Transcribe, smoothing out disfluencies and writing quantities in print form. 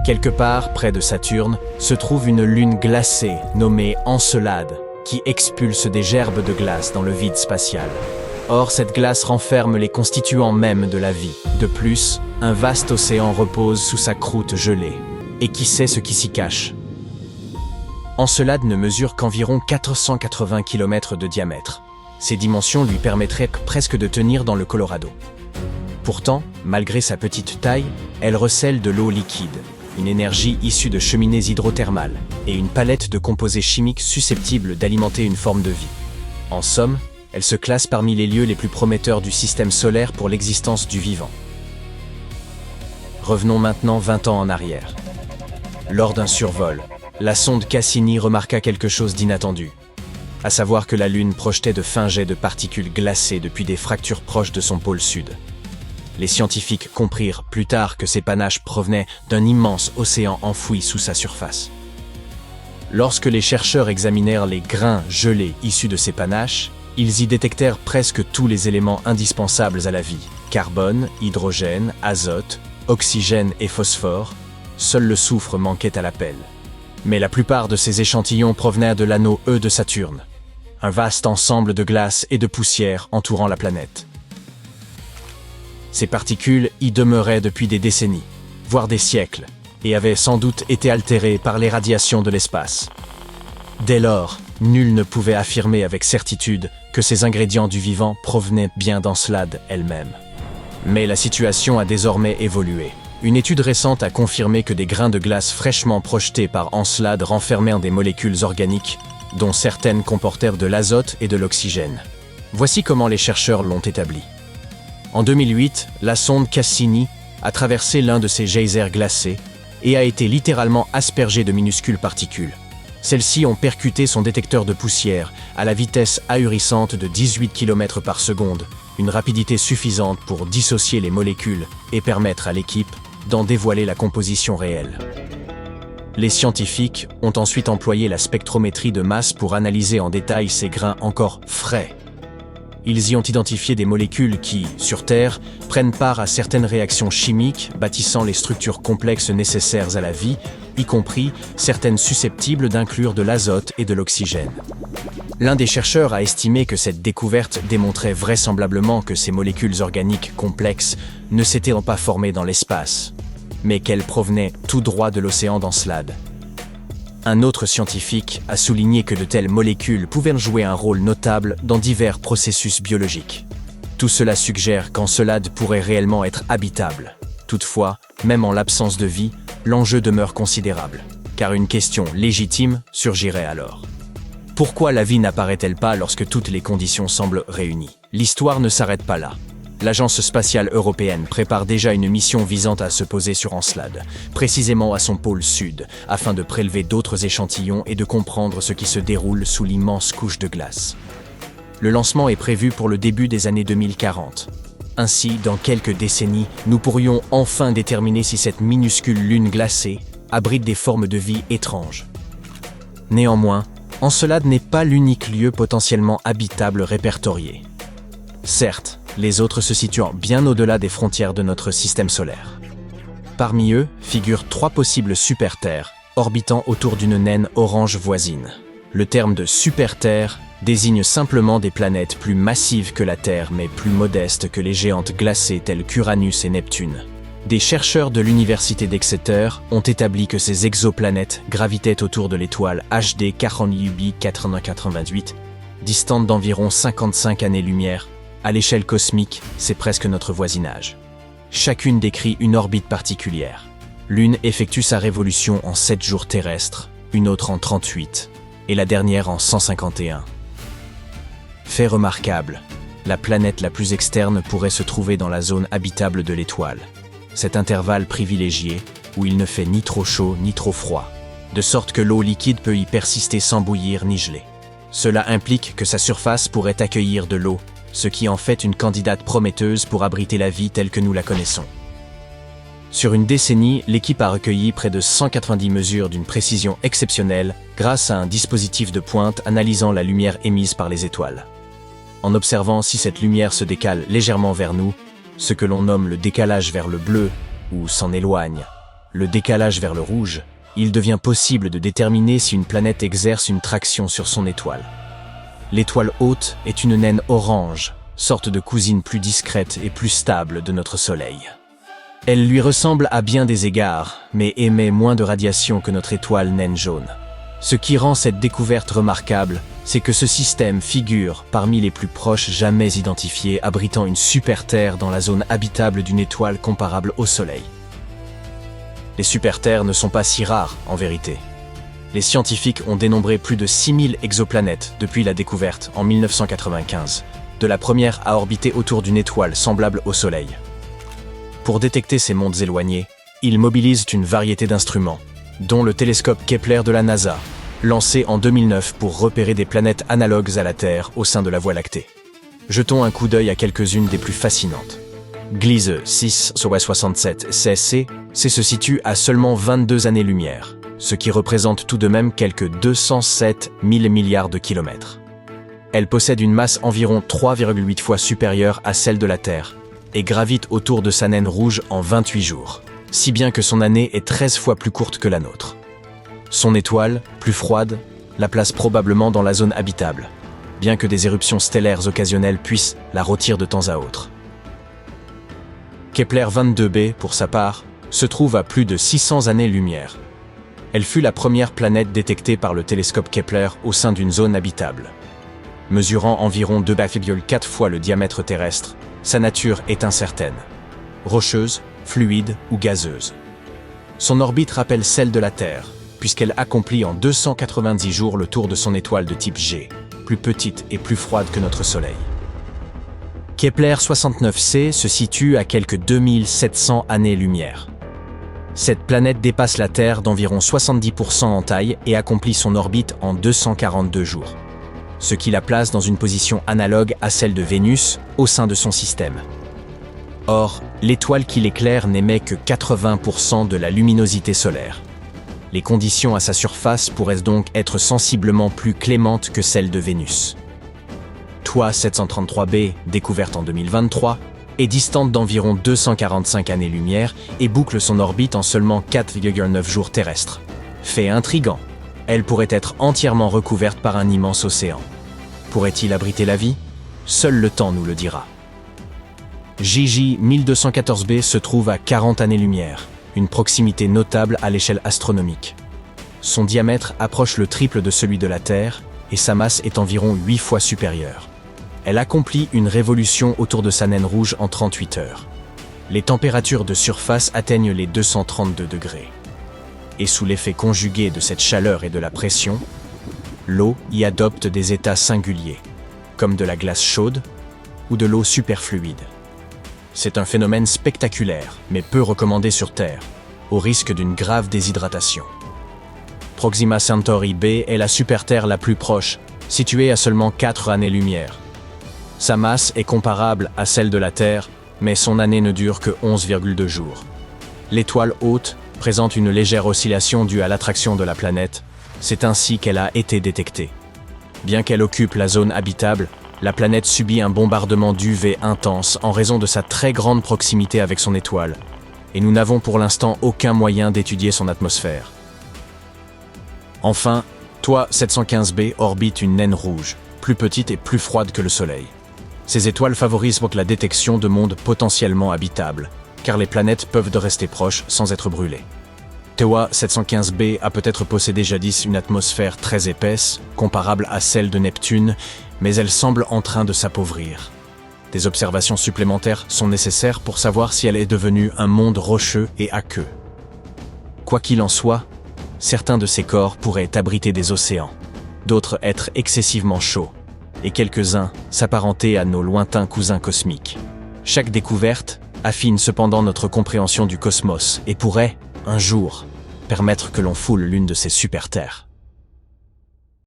Quelque part, près de Saturne, se trouve une lune glacée nommée Encelade, qui expulse des gerbes de glace dans le vide spatial. Or, cette glace renferme les constituants mêmes de la vie. De plus, un vaste océan repose sous sa croûte gelée. Et qui sait ce qui s'y cache? Encelade ne mesure qu'environ 480 km de diamètre. Ces dimensions lui permettraient presque de tenir dans le Colorado. Pourtant, malgré sa petite taille, elle recèle de l'eau liquide, une énergie issue de cheminées hydrothermales et une palette de composés chimiques susceptibles d'alimenter une forme de vie. En somme, elle se classe parmi les lieux les plus prometteurs du système solaire pour l'existence du vivant. Revenons maintenant 20 ans en arrière. Lors d'un survol, la sonde Cassini remarqua quelque chose d'inattendu, à savoir que la Lune projetait de fins jets de particules glacées depuis des fractures proches de son pôle sud. Les scientifiques comprirent plus tard que ces panaches provenaient d'un immense océan enfoui sous sa surface. Lorsque les chercheurs examinèrent les grains gelés issus de ces panaches, ils y détectèrent presque tous les éléments indispensables à la vie: carbone, hydrogène, azote, oxygène et phosphore. Seul le soufre manquait à l'appel. Mais la plupart de ces échantillons provenaient de l'anneau E de Saturne, un vaste ensemble de glace et de poussière entourant la planète. Ces particules y demeuraient depuis des décennies, voire des siècles, et avaient sans doute été altérées par les radiations de l'espace. Dès lors, nul ne pouvait affirmer avec certitude que ces ingrédients du vivant provenaient bien d'Encelade elle-même. Mais la situation a désormais évolué. Une étude récente a confirmé que des grains de glace fraîchement projetés par Encelade renfermaient des molécules organiques, dont certaines comportèrent de l'azote et de l'oxygène. Voici comment les chercheurs l'ont établi. En 2008, la sonde Cassini a traversé l'un de ces geysers glacés et a été littéralement aspergée de minuscules particules. Celles-ci ont percuté son détecteur de poussière à la vitesse ahurissante de 18 km par seconde, une rapidité suffisante pour dissocier les molécules et permettre à l'équipe d'en dévoiler la composition réelle. Les scientifiques ont ensuite employé la spectrométrie de masse pour analyser en détail ces grains encore frais. Ils y ont identifié des molécules qui, sur Terre, prennent part à certaines réactions chimiques bâtissant les structures complexes nécessaires à la vie, y compris certaines susceptibles d'inclure de l'azote et de l'oxygène. L'un des chercheurs a estimé que cette découverte démontrait vraisemblablement que ces molécules organiques complexes ne s'étaient pas formées dans l'espace, mais qu'elles provenaient tout droit de l'océan d'Encelade. Un autre scientifique a souligné que de telles molécules pouvaient jouer un rôle notable dans divers processus biologiques. Tout cela suggère qu'Encelade pourrait réellement être habitable. Toutefois, même en l'absence de vie, l'enjeu demeure considérable, car une question légitime surgirait alors. Pourquoi la vie n'apparaît-elle pas lorsque toutes les conditions semblent réunies? L'histoire ne s'arrête pas là. L'Agence spatiale européenne prépare déjà une mission visant à se poser sur Encelade, précisément à son pôle sud, afin de prélever d'autres échantillons et de comprendre ce qui se déroule sous l'immense couche de glace. Le lancement est prévu pour le début des années 2040. Ainsi, dans quelques décennies, nous pourrions enfin déterminer si cette minuscule lune glacée abrite des formes de vie étranges. Néanmoins, Encelade n'est pas l'unique lieu potentiellement habitable répertorié. Certes, les autres se situant bien au-delà des frontières de notre système solaire. Parmi eux figurent 3 possibles super-terres, orbitant autour d'une naine orange voisine. Le terme de super-terre désigne simplement des planètes plus massives que la Terre, mais plus modestes que les géantes glacées telles qu'Uranus et Neptune. Des chercheurs de l'université d'Exeter ont établi que ces exoplanètes gravitaient autour de l'étoile HD 48b488, distante d'environ 55 années-lumière. À l'échelle cosmique, c'est presque notre voisinage. Chacune décrit une orbite particulière. L'une effectue sa révolution en 7 jours terrestres, une autre en 38, et la dernière en 151. Fait remarquable, la planète la plus externe pourrait se trouver dans la zone habitable de l'étoile. Cet intervalle privilégié, où il ne fait ni trop chaud ni trop froid, de sorte que l'eau liquide peut y persister sans bouillir ni geler. Cela implique que sa surface pourrait accueillir de l'eau, ce qui en fait une candidate prometteuse pour abriter la vie telle que nous la connaissons. Sur une décennie, l'équipe a recueilli près de 190 mesures d'une précision exceptionnelle grâce à un dispositif de pointe analysant la lumière émise par les étoiles. En observant si cette lumière se décale légèrement vers nous, ce que l'on nomme le décalage vers le bleu, ou s'en éloigne, le décalage vers le rouge, il devient possible de déterminer si une planète exerce une traction sur son étoile. L'étoile haute est une naine orange, sorte de cousine plus discrète et plus stable de notre Soleil. Elle lui ressemble à bien des égards, mais émet moins de radiation que notre étoile naine jaune. Ce qui rend cette découverte remarquable, c'est que ce système figure parmi les plus proches jamais identifiés, abritant une super-Terre dans la zone habitable d'une étoile comparable au Soleil. Les super-Terres ne sont pas si rares, en vérité. Les scientifiques ont dénombré plus de 6000 exoplanètes depuis la découverte, en 1995, de la première à orbiter autour d'une étoile semblable au Soleil. Pour détecter ces mondes éloignés, ils mobilisent une variété d'instruments, dont le télescope Kepler de la NASA, lancé en 2009 pour repérer des planètes analogues à la Terre au sein de la Voie lactée. Jetons un coup d'œil à quelques-unes des plus fascinantes. Gliese 6-67 CSC se situe à seulement 22 années-lumière, ce qui représente tout de même quelques 207 000 milliards de kilomètres. Elle possède une masse environ 3,8 fois supérieure à celle de la Terre et gravite autour de sa naine rouge en 28 jours, si bien que son année est 13 fois plus courte que la nôtre. Son étoile, plus froide, la place probablement dans la zone habitable, bien que des éruptions stellaires occasionnelles puissent la rôtir de temps à autre. Kepler 22b, pour sa part, se trouve à plus de 600 années-lumière. Elle fut la première planète détectée par le télescope Kepler au sein d'une zone habitable. Mesurant environ 2,4 fois le diamètre terrestre, sa nature est incertaine. Rocheuse, fluide ou gazeuse. Son orbite rappelle celle de la Terre, puisqu'elle accomplit en 290 jours le tour de son étoile de type G, plus petite et plus froide que notre Soleil. Kepler 69c se situe à quelques 2700 années-lumière. Cette planète dépasse la Terre d'environ 70% en taille et accomplit son orbite en 242 jours, ce qui la place dans une position analogue à celle de Vénus au sein de son système. Or, l'étoile qui l'éclaire n'émet que 80% de la luminosité solaire. Les conditions à sa surface pourraient donc être sensiblement plus clémentes que celles de Vénus. TOI 733b, découverte en 2023, est distante d'environ 245 années-lumière et boucle son orbite en seulement 4,9 jours terrestres. Fait intriguant, elle pourrait être entièrement recouverte par un immense océan. Pourrait-il abriter la vie? Seul le temps nous le dira. JJ 1214b se trouve à 40 années-lumière, une proximité notable à l'échelle astronomique. Son diamètre approche le triple de celui de la Terre et sa masse est environ 8 fois supérieure. Elle accomplit une révolution autour de sa naine rouge en 38 heures. Les températures de surface atteignent les 232 degrés. Et sous l'effet conjugué de cette chaleur et de la pression, l'eau y adopte des états singuliers, comme de la glace chaude ou de l'eau superfluide. C'est un phénomène spectaculaire, mais peu recommandé sur Terre, au risque d'une grave déshydratation. Proxima Centauri b est la super-Terre la plus proche, située à seulement 4 années-lumière. Sa masse est comparable à celle de la Terre, mais son année ne dure que 11,2 jours. L'étoile haute présente une légère oscillation due à l'attraction de la planète, c'est ainsi qu'elle a été détectée. Bien qu'elle occupe la zone habitable, la planète subit un bombardement d'UV intense en raison de sa très grande proximité avec son étoile, et nous n'avons pour l'instant aucun moyen d'étudier son atmosphère. Enfin, TOI 715b orbite une naine rouge, plus petite et plus froide que le Soleil. Ces étoiles favorisent donc la détection de mondes potentiellement habitables, car les planètes peuvent rester proches sans être brûlées. TOI 715b a peut-être possédé jadis une atmosphère très épaisse, comparable à celle de Neptune, mais elle semble en train de s'appauvrir. Des observations supplémentaires sont nécessaires pour savoir si elle est devenue un monde rocheux et aqueux. Quoi qu'il en soit, certains de ces corps pourraient abriter des océans, d'autres être excessivement chauds, et quelques-uns s'apparenter à nos lointains cousins cosmiques. Chaque découverte affine cependant notre compréhension du cosmos et pourrait, un jour, permettre que l'on foule l'une de ces super-terres.